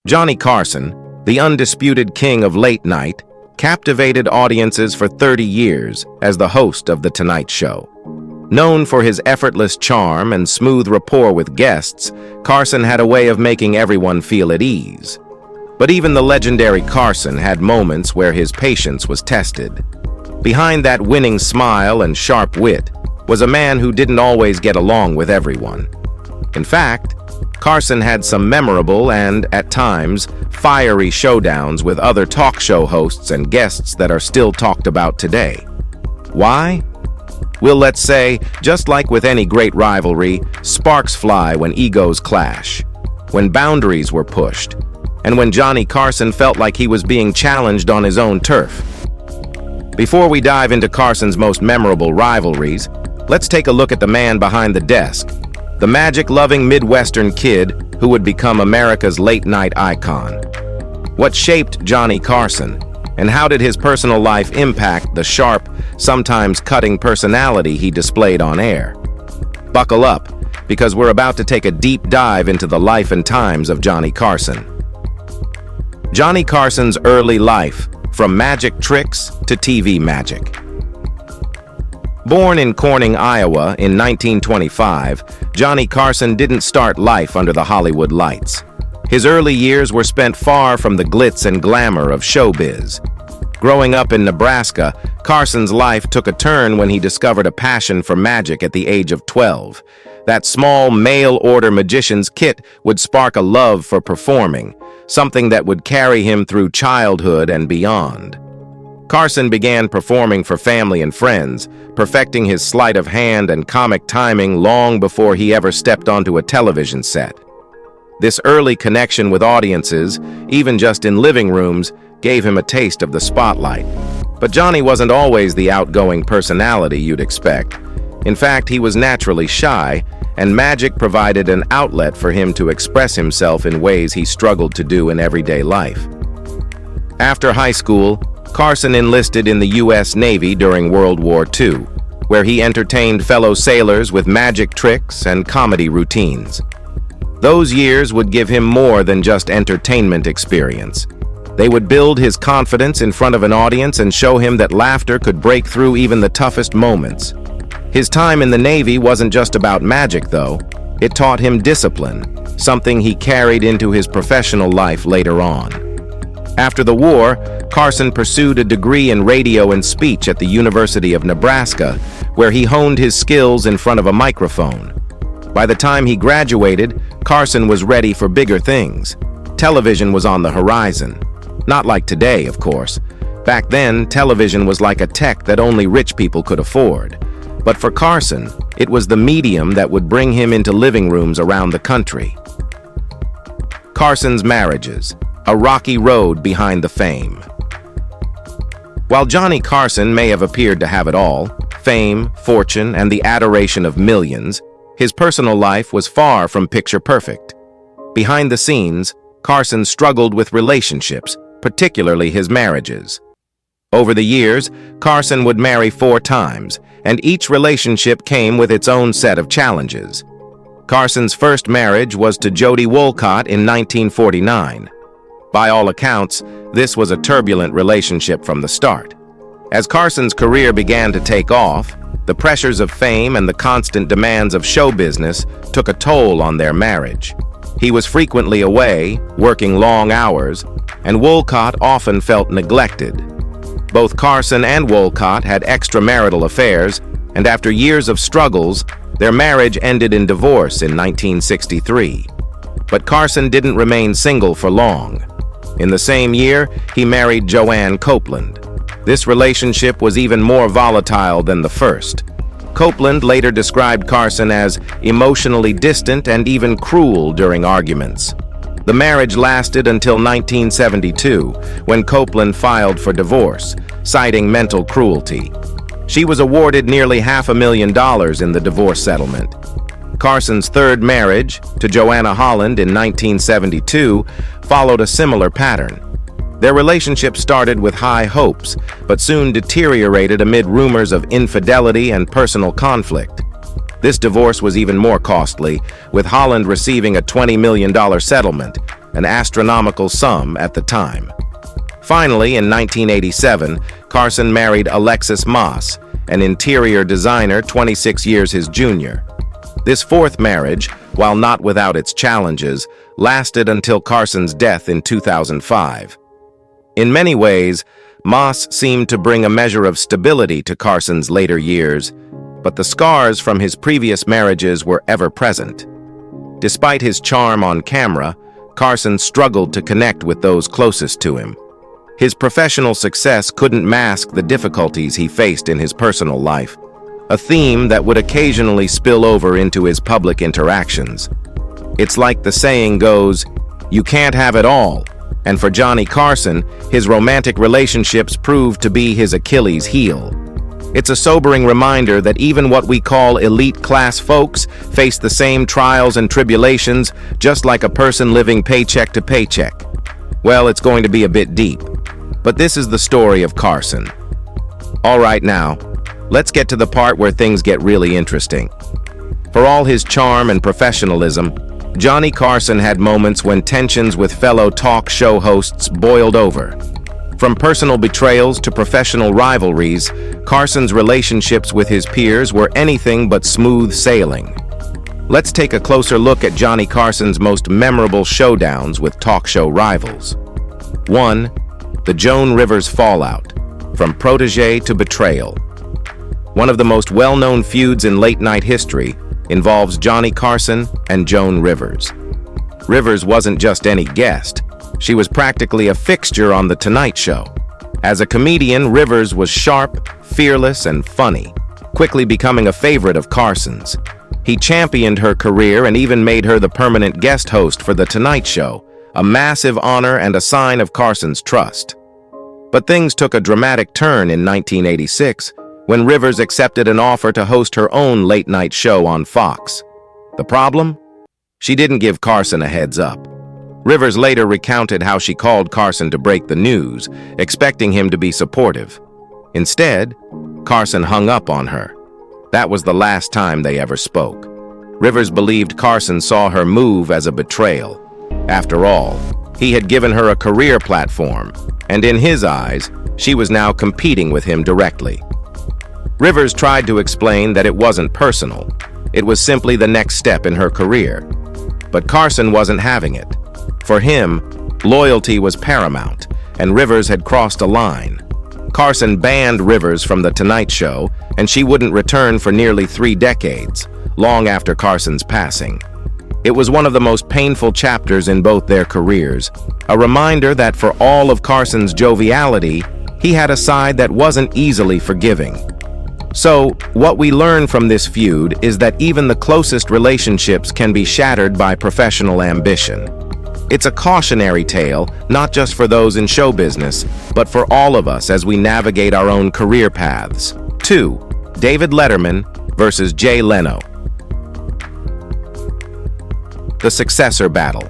Johnny Carson, the undisputed king of late night, captivated audiences for 30 years as the host of The Tonight Show. Known for his effortless charm and smooth rapport with guests, Carson had a way of making everyone feel at ease. But even the legendary Carson had moments where his patience was tested. Behind that winning smile and sharp wit was a man who didn't always get along with everyone. In fact, Carson had some memorable and, at times, fiery showdowns with other talk show hosts and guests that are still talked about today. Why? Well, let's say, just like with any great rivalry, sparks fly when egos clash, when boundaries were pushed, and when Johnny Carson felt like he was being challenged on his own turf. Before we dive into Carson's most memorable rivalries, let's take a look at the man behind the desk, the magic-loving Midwestern kid who would become America's late-night icon. What shaped Johnny Carson, and how did his personal life impact the sharp, sometimes cutting personality he displayed on air? Buckle up, because we're about to take a deep dive into the life and times of Johnny Carson. Johnny Carson's early life, from magic tricks to TV magic. Born in Corning, Iowa in 1925, Johnny Carson didn't start life under the Hollywood lights. His early years were spent far from the glitz and glamour of showbiz. Growing up in Nebraska, Carson's life took a turn when he discovered a passion for magic at the age of 12. That small mail-order magician's kit would spark a love for performing, something that would carry him through childhood and beyond. Carson began performing for family and friends, perfecting his sleight of hand and comic timing long before he ever stepped onto a television set. This early connection with audiences, even just in living rooms, gave him a taste of the spotlight. But Johnny wasn't always the outgoing personality you'd expect. In fact, he was naturally shy, and magic provided an outlet for him to express himself in ways he struggled to do in everyday life. After high school, Carson enlisted in the U.S. Navy during World War II, where he entertained fellow sailors with magic tricks and comedy routines. Those years would give him more than just entertainment experience. They would build his confidence in front of an audience and show him that laughter could break through even the toughest moments. His time in the Navy wasn't just about magic, though. It taught him discipline, something he carried into his professional life later on. After the war, Carson pursued a degree in radio and speech at the University of Nebraska, where he honed his skills in front of a microphone. By the time he graduated, Carson was ready for bigger things. Television was on the horizon. Not like today, of course. Back then, television was like a tech that only rich people could afford. But for Carson, it was the medium that would bring him into living rooms around the country. Carson's marriages, a rocky road behind the fame. While Johnny Carson may have appeared to have it all, fame, fortune, and the adoration of millions, his personal life was far from picture perfect. Behind the scenes, Carson struggled with relationships, particularly his marriages. Over the years, Carson would marry 4 times, and each relationship came with its own set of challenges. Carson's first marriage was to Jody Wolcott in 1949. By all accounts, this was a turbulent relationship from the start. As Carson's career began to take off, the pressures of fame and the constant demands of show business took a toll on their marriage. He was frequently away, working long hours, and Wolcott often felt neglected. Both Carson and Wolcott had extramarital affairs, and after years of struggles, their marriage ended in divorce in 1963. But Carson didn't remain single for long. In the same year, he married Joanne Copeland. This relationship was even more volatile than the first. Copeland later described Carson as emotionally distant and even cruel during arguments. The marriage lasted until 1972, when Copeland filed for divorce, citing mental cruelty. She was awarded nearly $500,000 in the divorce settlement. Carson's third marriage, to Joanna Holland in 1972, followed a similar pattern. Their relationship started with high hopes, but soon deteriorated amid rumors of infidelity and personal conflict. This divorce was even more costly, with Holland receiving a $20 million settlement, an astronomical sum at the time. Finally, in 1987, Carson married Alexis Moss, an interior designer 26 years his junior. This fourth marriage, while not without its challenges, lasted until Carson's death in 2005. In many ways, Moss seemed to bring a measure of stability to Carson's later years, but the scars from his previous marriages were ever present. Despite his charm on camera, Carson struggled to connect with those closest to him. His professional success couldn't mask the difficulties he faced in his personal life, a theme that would occasionally spill over into his public interactions. It's like the saying goes, "You can't have it all," and for Johnny Carson, his romantic relationships proved to be his Achilles heel. It's a sobering reminder that even what we call elite class folks face the same trials and tribulations, just like a person living paycheck to paycheck. Well, it's going to be a bit deep, but this is the story of Carson. All right, now, let's get to the part where things get really interesting. For all his charm and professionalism, Johnny Carson had moments when tensions with fellow talk show hosts boiled over. From personal betrayals to professional rivalries, Carson's relationships with his peers were anything but smooth sailing. Let's take a closer look at Johnny Carson's most memorable showdowns with talk show rivals. 1. The Joan Rivers fallout, from protege to betrayal. One of the most well-known feuds in late-night history involves Johnny Carson and Joan Rivers. Rivers wasn't just any guest. She was practically a fixture on The Tonight Show. As a comedian, Rivers was sharp, fearless, and funny, quickly becoming a favorite of Carson's. He championed her career and even made her the permanent guest host for The Tonight Show, a massive honor and a sign of Carson's trust. But things took a dramatic turn in 1986, when Rivers accepted an offer to host her own late-night show on Fox. The problem? She didn't give Carson a heads up. Rivers later recounted how she called Carson to break the news, expecting him to be supportive. Instead, Carson hung up on her. That was the last time they ever spoke. Rivers believed Carson saw her move as a betrayal. After all, he had given her a career platform, and in his eyes, she was now competing with him directly. Rivers tried to explain that it wasn't personal. It was simply the next step in her career. But Carson wasn't having it. For him, loyalty was paramount, and Rivers had crossed a line. Carson banned Rivers from The Tonight Show, and she wouldn't return for nearly 3 decades, long after Carson's passing. It was one of the most painful chapters in both their careers, a reminder that for all of Carson's joviality, he had a side that wasn't easily forgiving. So, what we learn from this feud is that even the closest relationships can be shattered by professional ambition. It's a cautionary tale, not just for those in show business, but for all of us as we navigate our own career paths. 2. David Letterman versus Jay Leno. The successor battle.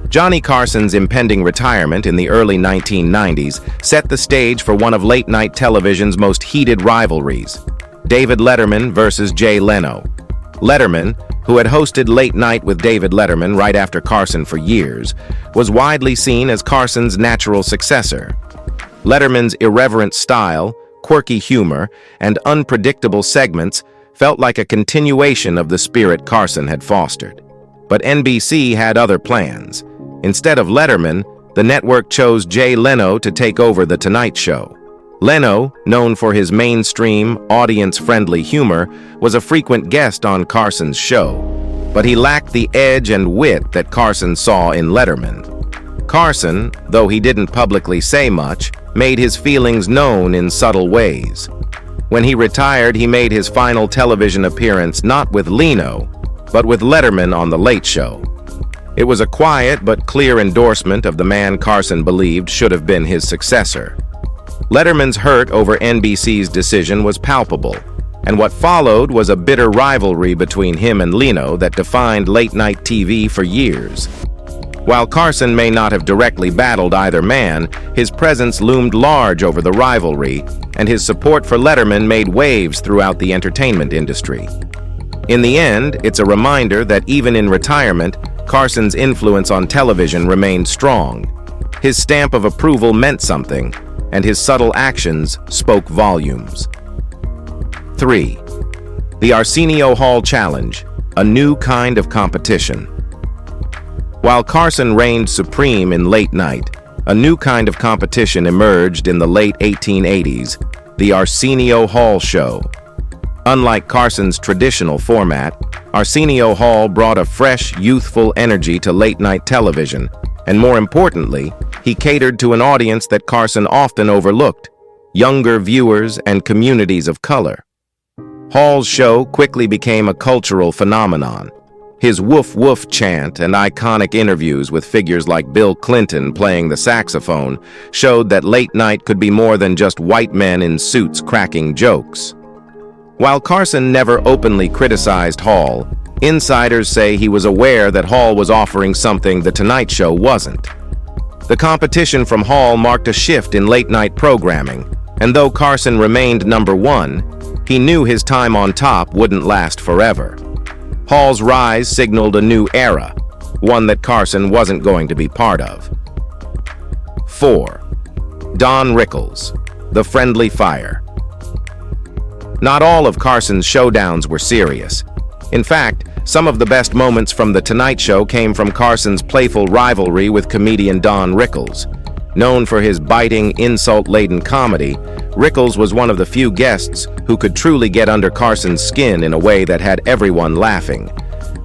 Johnny Carson's impending retirement in the early 1990s set the stage for one of late-night television's most heated rivalries, David Letterman versus Jay Leno. Letterman, who had hosted Late Night with David Letterman right after Carson for years, was widely seen as Carson's natural successor. Letterman's irreverent style, quirky humor, and unpredictable segments felt like a continuation of the spirit Carson had fostered. But NBC had other plans. Instead of Letterman, the network chose Jay Leno to take over The Tonight Show. Leno, known for his mainstream, audience-friendly humor, was a frequent guest on Carson's show, but he lacked the edge and wit that Carson saw in Letterman. Carson, though he didn't publicly say much, made his feelings known in subtle ways. When he retired, he made his final television appearance not with Leno, but with Letterman on The Late Show. It was a quiet but clear endorsement of the man Carson believed should have been his successor. Letterman's hurt over NBC's decision was palpable, and what followed was a bitter rivalry between him and Leno that defined late-night TV for years. While Carson may not have directly battled either man, his presence loomed large over the rivalry, and his support for Letterman made waves throughout the entertainment industry. In the end, it's a reminder that even in retirement, Carson's influence on television remained strong. His stamp of approval meant something, and his subtle actions spoke volumes. 3. The Arsenio Hall Challenge, a new kind of competition. While Carson reigned supreme in late night, a new kind of competition emerged in the late 1880s, the Arsenio Hall Show. Unlike Carson's traditional format, Arsenio Hall brought a fresh, youthful energy to late-night television, and more importantly, he catered to an audience that Carson often overlooked, younger viewers and communities of color. Hall's show quickly became a cultural phenomenon. His woof-woof chant and iconic interviews with figures like Bill Clinton playing the saxophone showed that late night could be more than just white men in suits cracking jokes. While Carson never openly criticized Hall, insiders say he was aware that Hall was offering something The Tonight Show wasn't. The competition from Hall marked a shift in late-night programming, and though Carson remained number one, he knew his time on top wouldn't last forever. Hall's rise signaled a new era, one that Carson wasn't going to be part of. 4. Don Rickles, the friendly fire. Not all of Carson's showdowns were serious. In fact, some of the best moments from The Tonight Show came from Carson's playful rivalry with comedian Don Rickles. Known for his biting, insult-laden comedy, Rickles was one of the few guests who could truly get under Carson's skin in a way that had everyone laughing.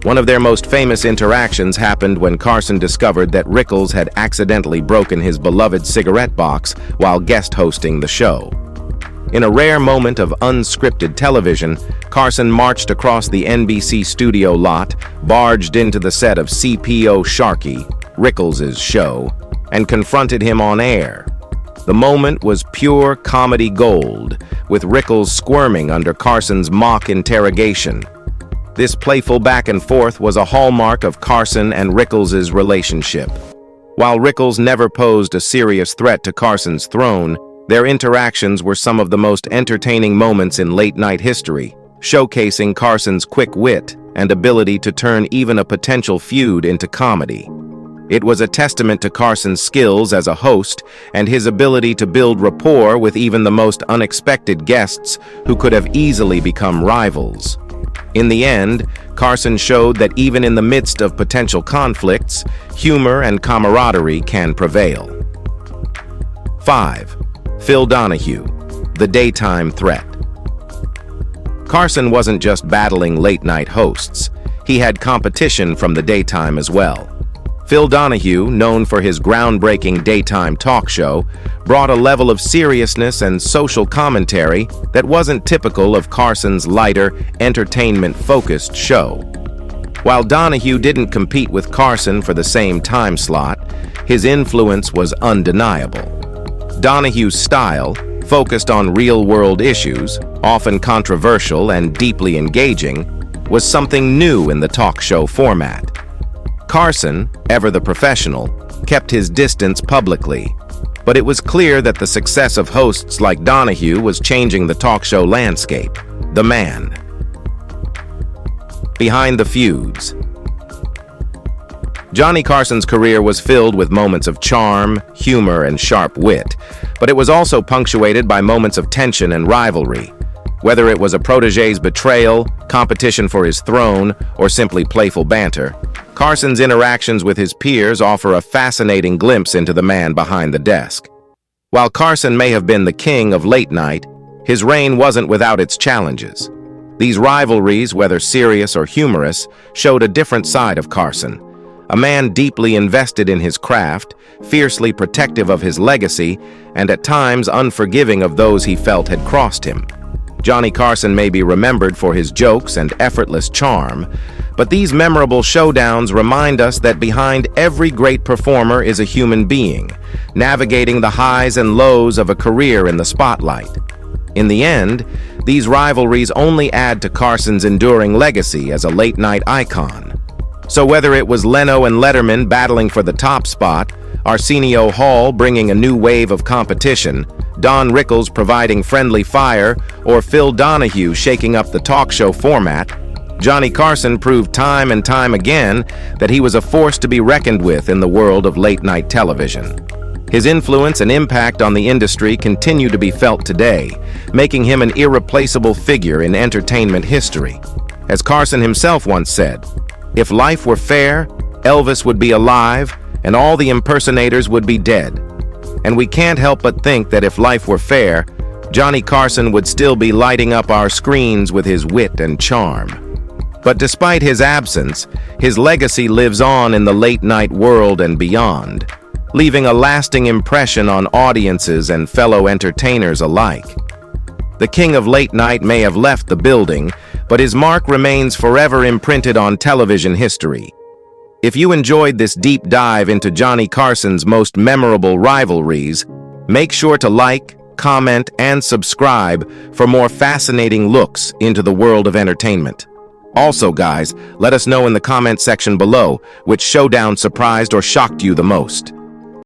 One of their most famous interactions happened when Carson discovered that Rickles had accidentally broken his beloved cigarette box while guest hosting the show. In a rare moment of unscripted television, Carson marched across the NBC studio lot, barged into the set of CPO Sharkey, Rickles' show, and confronted him on air. The moment was pure comedy gold, with Rickles squirming under Carson's mock interrogation. This playful back and forth was a hallmark of Carson and Rickles' relationship. While Rickles never posed a serious threat to Carson's throne, their interactions were some of the most entertaining moments in late-night history, showcasing Carson's quick wit and ability to turn even a potential feud into comedy. It was a testament to Carson's skills as a host and his ability to build rapport with even the most unexpected guests who could have easily become rivals. In the end, Carson showed that even in the midst of potential conflicts, humor and camaraderie can prevail. 5. Phil Donahue, the daytime threat. Carson wasn't just battling late-night hosts. He had competition from the daytime as well. Phil Donahue, known for his groundbreaking daytime talk show, brought a level of seriousness and social commentary that wasn't typical of Carson's lighter, entertainment-focused show. While Donahue didn't compete with Carson for the same time slot, his influence was undeniable. Donahue's style, focused on real-world issues, often controversial and deeply engaging, was something new in the talk show format. Carson, ever the professional, kept his distance publicly, but it was clear that the success of hosts like Donahue was changing the talk show landscape. The man. Behind the feuds. Johnny Carson's career was filled with moments of charm, humor, and sharp wit, but it was also punctuated by moments of tension and rivalry. Whether it was a protege's betrayal, competition for his throne, or simply playful banter, Carson's interactions with his peers offer a fascinating glimpse into the man behind the desk. While Carson may have been the king of late night, his reign wasn't without its challenges. These rivalries, whether serious or humorous, showed a different side of Carson. A man deeply invested in his craft, fiercely protective of his legacy, and at times unforgiving of those he felt had crossed him. Johnny Carson may be remembered for his jokes and effortless charm, but these memorable showdowns remind us that behind every great performer is a human being, navigating the highs and lows of a career in the spotlight. In the end, these rivalries only add to Carson's enduring legacy as a late-night icon. So whether it was Leno and Letterman battling for the top spot, Arsenio Hall bringing a new wave of competition, Don Rickles providing friendly fire, or Phil Donahue shaking up the talk show format, Johnny Carson proved time and time again that he was a force to be reckoned with in the world of late-night television. His influence and impact on the industry continue to be felt today, making him an irreplaceable figure in entertainment history. As Carson himself once said, "If life were fair, Elvis would be alive, and all the impersonators would be dead." And we can't help but think that if life were fair, Johnny Carson would still be lighting up our screens with his wit and charm. But despite his absence, his legacy lives on in the late-night world and beyond, leaving a lasting impression on audiences and fellow entertainers alike. The king of late night may have left the building, but his mark remains forever imprinted on television history. If you enjoyed this deep dive into Johnny Carson's most memorable rivalries, make sure to like, comment, and subscribe for more fascinating looks into the world of entertainment. Also, guys, let us know in the comment section below which showdown surprised or shocked you the most.